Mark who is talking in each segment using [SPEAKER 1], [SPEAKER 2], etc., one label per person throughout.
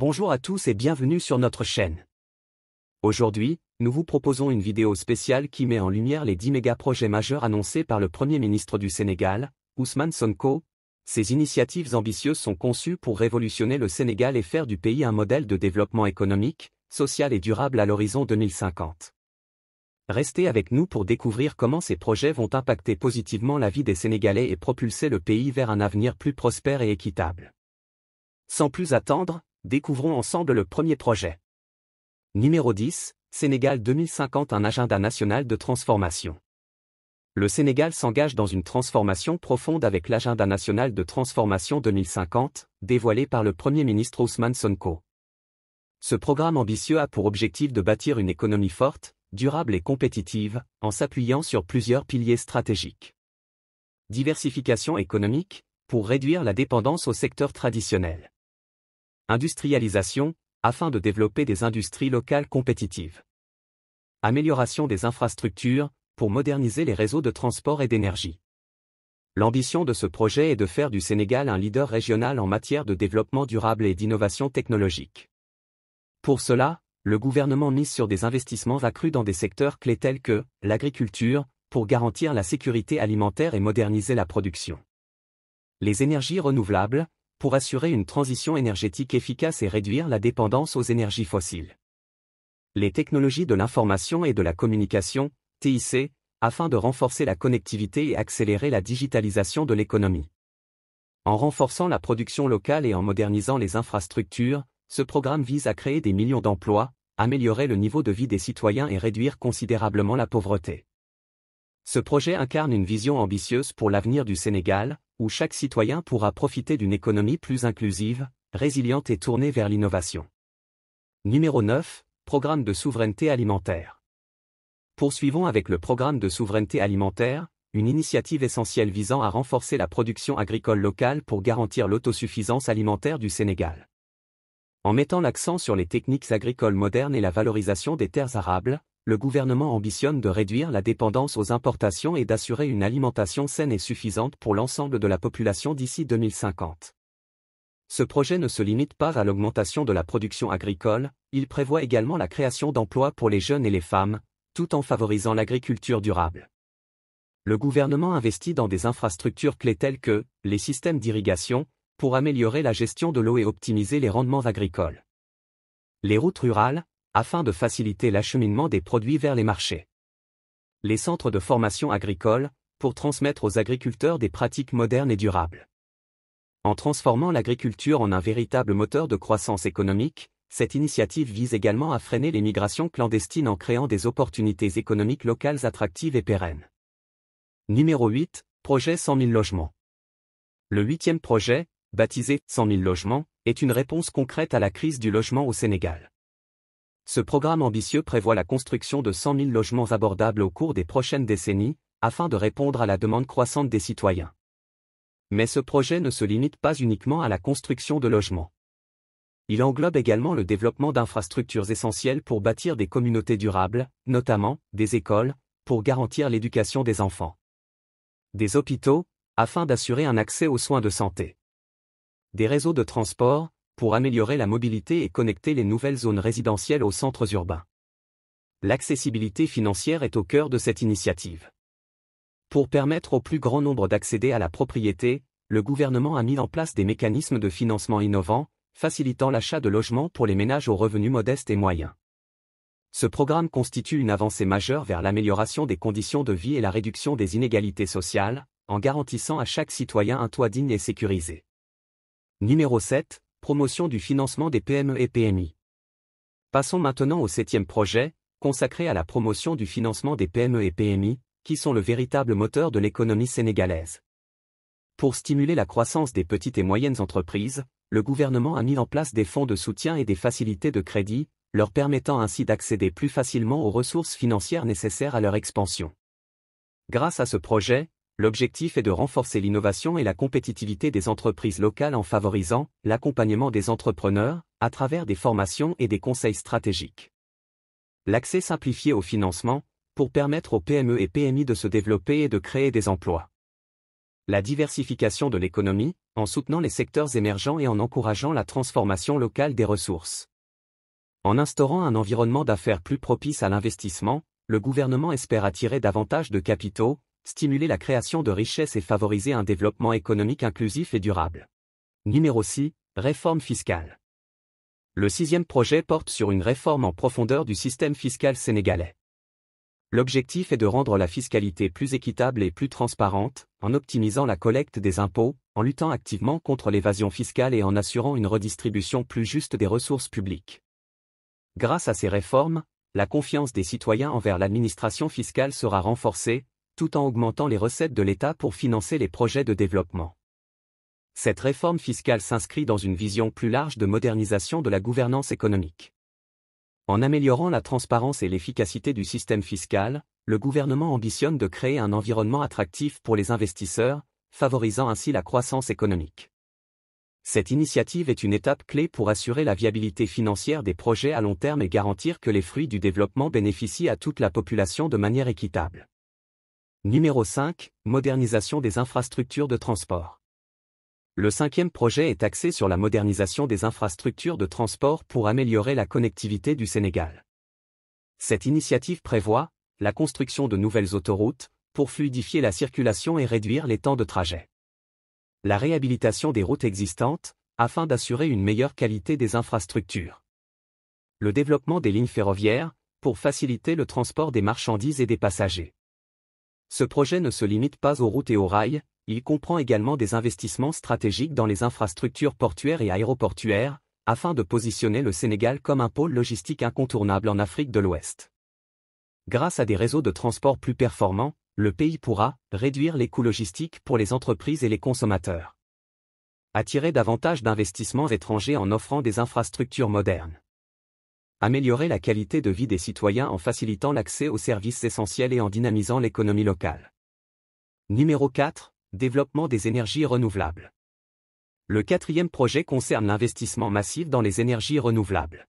[SPEAKER 1] Bonjour à tous et bienvenue sur notre chaîne. Aujourd'hui, nous vous proposons une vidéo spéciale qui met en lumière les 10 méga-projets majeurs annoncés par le Premier ministre du Sénégal, Ousmane Sonko. Ces initiatives ambitieuses sont conçues pour révolutionner le Sénégal et faire du pays un modèle de développement économique, social et durable à l'horizon 2050. Restez avec nous pour découvrir comment ces projets vont impacter positivement la vie des Sénégalais et propulser le pays vers un avenir plus prospère et équitable. Sans plus attendre, découvrons ensemble le premier projet. Numéro 10, Sénégal 2050, un agenda national de transformation. Le Sénégal s'engage dans une transformation profonde avec l'agenda national de transformation 2050, dévoilé par le Premier ministre Ousmane Sonko. Ce programme ambitieux a pour objectif de bâtir une économie forte, durable et compétitive, en s'appuyant sur plusieurs piliers stratégiques. Diversification économique, pour réduire la dépendance au secteur traditionnel. Industrialisation, afin de développer des industries locales compétitives. Amélioration des infrastructures, pour moderniser les réseaux de transport et d'énergie. L'ambition de ce projet est de faire du Sénégal un leader régional en matière de développement durable et d'innovation technologique. Pour cela, le gouvernement mise sur des investissements accrus dans des secteurs clés tels que l'agriculture, pour garantir la sécurité alimentaire et moderniser la production. Les énergies renouvelables, pour assurer une transition énergétique efficace et réduire la dépendance aux énergies fossiles. Les technologies de l'information et de la communication, TIC, afin de renforcer la connectivité et accélérer la digitalisation de l'économie. En renforçant la production locale et en modernisant les infrastructures, ce programme vise à créer des millions d'emplois, améliorer le niveau de vie des citoyens et réduire considérablement la pauvreté. Ce projet incarne une vision ambitieuse pour l'avenir du Sénégal, où chaque citoyen pourra profiter d'une économie plus inclusive, résiliente et tournée vers l'innovation. Numéro 9, Programme de souveraineté alimentaire. Poursuivons avec le programme de souveraineté alimentaire, une initiative essentielle visant à renforcer la production agricole locale pour garantir l'autosuffisance alimentaire du Sénégal. En mettant l'accent sur les techniques agricoles modernes et la valorisation des terres arables, le gouvernement ambitionne de réduire la dépendance aux importations et d'assurer une alimentation saine et suffisante pour l'ensemble de la population d'ici 2050. Ce projet ne se limite pas à l'augmentation de la production agricole, il prévoit également la création d'emplois pour les jeunes et les femmes, tout en favorisant l'agriculture durable. Le gouvernement investit dans des infrastructures clés telles que les systèmes d'irrigation, pour améliorer la gestion de l'eau et optimiser les rendements agricoles. Les routes rurales, afin de faciliter l'acheminement des produits vers les marchés. Les centres de formation agricole, pour transmettre aux agriculteurs des pratiques modernes et durables. En transformant l'agriculture en un véritable moteur de croissance économique, cette initiative vise également à freiner les migrations clandestines en créant des opportunités économiques locales attractives et pérennes. Numéro 8, Projet 100 000 logements. Le 8e projet, baptisé 100 000 logements, est une réponse concrète à la crise du logement au Sénégal. Ce programme ambitieux prévoit la construction de 100 000 logements abordables au cours des prochaines décennies, afin de répondre à la demande croissante des citoyens. Mais ce projet ne se limite pas uniquement à la construction de logements. Il englobe également le développement d'infrastructures essentielles pour bâtir des communautés durables, notamment des écoles, pour garantir l'éducation des enfants. Des hôpitaux, afin d'assurer un accès aux soins de santé. Des réseaux de transport, pour améliorer la mobilité et connecter les nouvelles zones résidentielles aux centres urbains. L'accessibilité financière est au cœur de cette initiative. Pour permettre au plus grand nombre d'accéder à la propriété, le gouvernement a mis en place des mécanismes de financement innovants, facilitant l'achat de logements pour les ménages aux revenus modestes et moyens. Ce programme constitue une avancée majeure vers l'amélioration des conditions de vie et la réduction des inégalités sociales, en garantissant à chaque citoyen un toit digne et sécurisé. Numéro 7, Promotion du financement des PME et PMI. Passons maintenant au 7e projet, consacré à la promotion du financement des PME et PMI, qui sont le véritable moteur de l'économie sénégalaise. Pour stimuler la croissance des petites et moyennes entreprises, le gouvernement a mis en place des fonds de soutien et des facilités de crédit, leur permettant ainsi d'accéder plus facilement aux ressources financières nécessaires à leur expansion. Grâce à ce projet, l'objectif est de renforcer l'innovation et la compétitivité des entreprises locales en favorisant l'accompagnement des entrepreneurs, à travers des formations et des conseils stratégiques. L'accès simplifié au financement, pour permettre aux PME et PMI de se développer et de créer des emplois. La diversification de l'économie, en soutenant les secteurs émergents et en encourageant la transformation locale des ressources. En instaurant un environnement d'affaires plus propice à l'investissement, le gouvernement espère attirer davantage de capitaux, stimuler la création de richesses et favoriser un développement économique inclusif et durable. Numéro 6, réforme fiscale. Le 6e projet porte sur une réforme en profondeur du système fiscal sénégalais. L'objectif est de rendre la fiscalité plus équitable et plus transparente, en optimisant la collecte des impôts, en luttant activement contre l'évasion fiscale et en assurant une redistribution plus juste des ressources publiques. Grâce à ces réformes, la confiance des citoyens envers l'administration fiscale sera renforcée, tout en augmentant les recettes de l'État pour financer les projets de développement. Cette réforme fiscale s'inscrit dans une vision plus large de modernisation de la gouvernance économique. En améliorant la transparence et l'efficacité du système fiscal, le gouvernement ambitionne de créer un environnement attractif pour les investisseurs, favorisant ainsi la croissance économique. Cette initiative est une étape clé pour assurer la viabilité financière des projets à long terme et garantir que les fruits du développement bénéficient à toute la population de manière équitable. Numéro 5, modernisation des infrastructures de transport. Le 5e projet est axé sur la modernisation des infrastructures de transport pour améliorer la connectivité du Sénégal. Cette initiative prévoit la construction de nouvelles autoroutes pour fluidifier la circulation et réduire les temps de trajet. La réhabilitation des routes existantes, afin d'assurer une meilleure qualité des infrastructures. Le développement des lignes ferroviaires, pour faciliter le transport des marchandises et des passagers. Ce projet ne se limite pas aux routes et aux rails, il comprend également des investissements stratégiques dans les infrastructures portuaires et aéroportuaires, afin de positionner le Sénégal comme un pôle logistique incontournable en Afrique de l'Ouest. Grâce à des réseaux de transport plus performants, le pays pourra réduire les coûts logistiques pour les entreprises et les consommateurs. Attirer davantage d'investissements étrangers en offrant des infrastructures modernes. Améliorer la qualité de vie des citoyens en facilitant l'accès aux services essentiels et en dynamisant l'économie locale. Numéro 4, développement des énergies renouvelables. Le 4e projet concerne l'investissement massif dans les énergies renouvelables.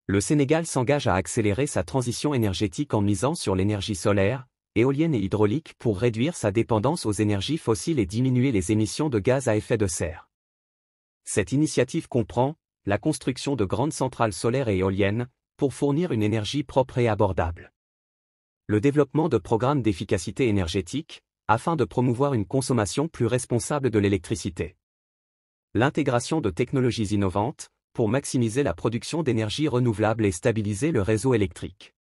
[SPEAKER 1] Le Sénégal s'engage à accélérer sa transition énergétique en misant sur l'énergie solaire, éolienne et hydraulique pour réduire sa dépendance aux énergies fossiles et diminuer les émissions de gaz à effet de serre. Cette initiative comprend la construction de grandes centrales solaires et éoliennes pour fournir une énergie propre et abordable. Le développement de programmes d'efficacité énergétique afin de promouvoir une consommation plus responsable de l'électricité. L'intégration de technologies innovantes pour maximiser la production d'énergie renouvelable et stabiliser le réseau électrique.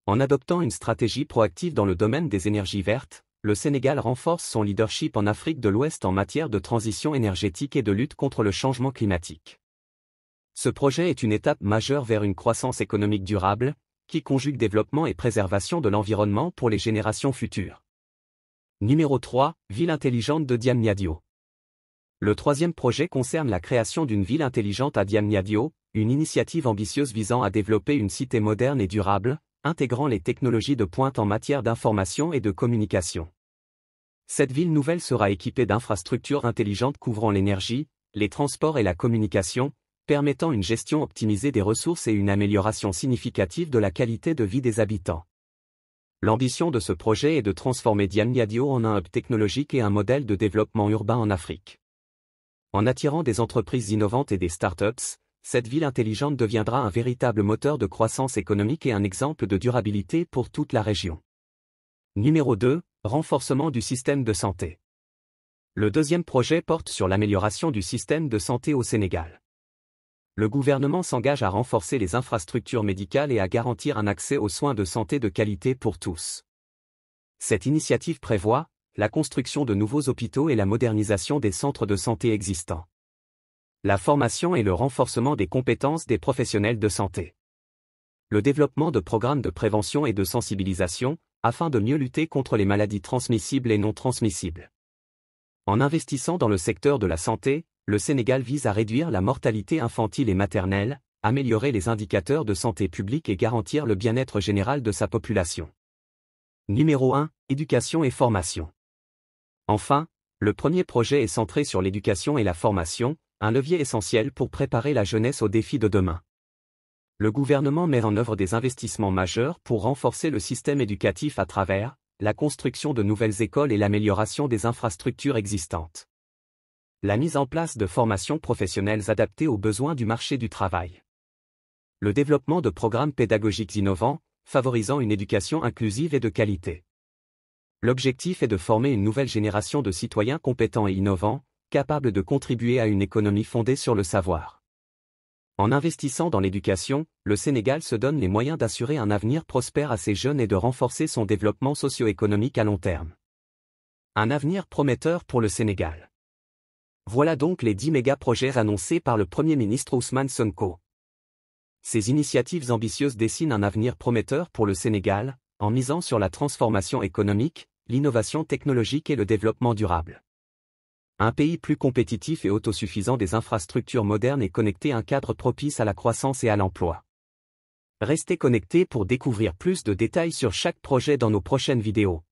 [SPEAKER 1] En adoptant une stratégie proactive dans le domaine des énergies vertes, le Sénégal renforce son leadership en Afrique de l'Ouest en matière de transition énergétique et de lutte contre le changement climatique. Ce projet est une étape majeure vers une croissance économique durable, qui conjugue développement et préservation de l'environnement pour les générations futures. Numéro 3, Ville intelligente de Diamniadio. Le 3e projet concerne la création d'une ville intelligente à Diamniadio, une initiative ambitieuse visant à développer une cité moderne et durable, intégrant les technologies de pointe en matière d'information et de communication. Cette ville nouvelle sera équipée d'infrastructures intelligentes couvrant l'énergie, les transports et la communication, permettant une gestion optimisée des ressources et une amélioration significative de la qualité de vie des habitants. L'ambition de ce projet est de transformer Diamniadio en un hub technologique et un modèle de développement urbain en Afrique. En attirant des entreprises innovantes et des startups, cette ville intelligente deviendra un véritable moteur de croissance économique et un exemple de durabilité pour toute la région. Numéro 2, renforcement du système de santé. Le 2e projet porte sur l'amélioration du système de santé au Sénégal. Le gouvernement s'engage à renforcer les infrastructures médicales et à garantir un accès aux soins de santé de qualité pour tous. Cette initiative prévoit la construction de nouveaux hôpitaux et la modernisation des centres de santé existants. La formation et le renforcement des compétences des professionnels de santé. Le développement de programmes de prévention et de sensibilisation, afin de mieux lutter contre les maladies transmissibles et non transmissibles. En investissant dans le secteur de la santé, le Sénégal vise à réduire la mortalité infantile et maternelle, améliorer les indicateurs de santé publique et garantir le bien-être général de sa population. Numéro 1, éducation et formation. Enfin, le premier projet est centré sur l'éducation et la formation, un levier essentiel pour préparer la jeunesse aux défis de demain. Le gouvernement met en œuvre des investissements majeurs pour renforcer le système éducatif à travers la construction de nouvelles écoles et l'amélioration des infrastructures existantes. La mise en place de formations professionnelles adaptées aux besoins du marché du travail. Le développement de programmes pédagogiques innovants, favorisant une éducation inclusive et de qualité. L'objectif est de former une nouvelle génération de citoyens compétents et innovants, capables de contribuer à une économie fondée sur le savoir. En investissant dans l'éducation, le Sénégal se donne les moyens d'assurer un avenir prospère à ses jeunes et de renforcer son développement socio-économique à long terme. Un avenir prometteur pour le Sénégal. Voilà donc les 10 méga-projets annoncés par le Premier ministre Ousmane Sonko. Ces initiatives ambitieuses dessinent un avenir prometteur pour le Sénégal, en misant sur la transformation économique, l'innovation technologique et le développement durable. Un pays plus compétitif et autosuffisant, des infrastructures modernes et connectées, un cadre propice à la croissance et à l'emploi. Restez connectés pour découvrir plus de détails sur chaque projet dans nos prochaines vidéos.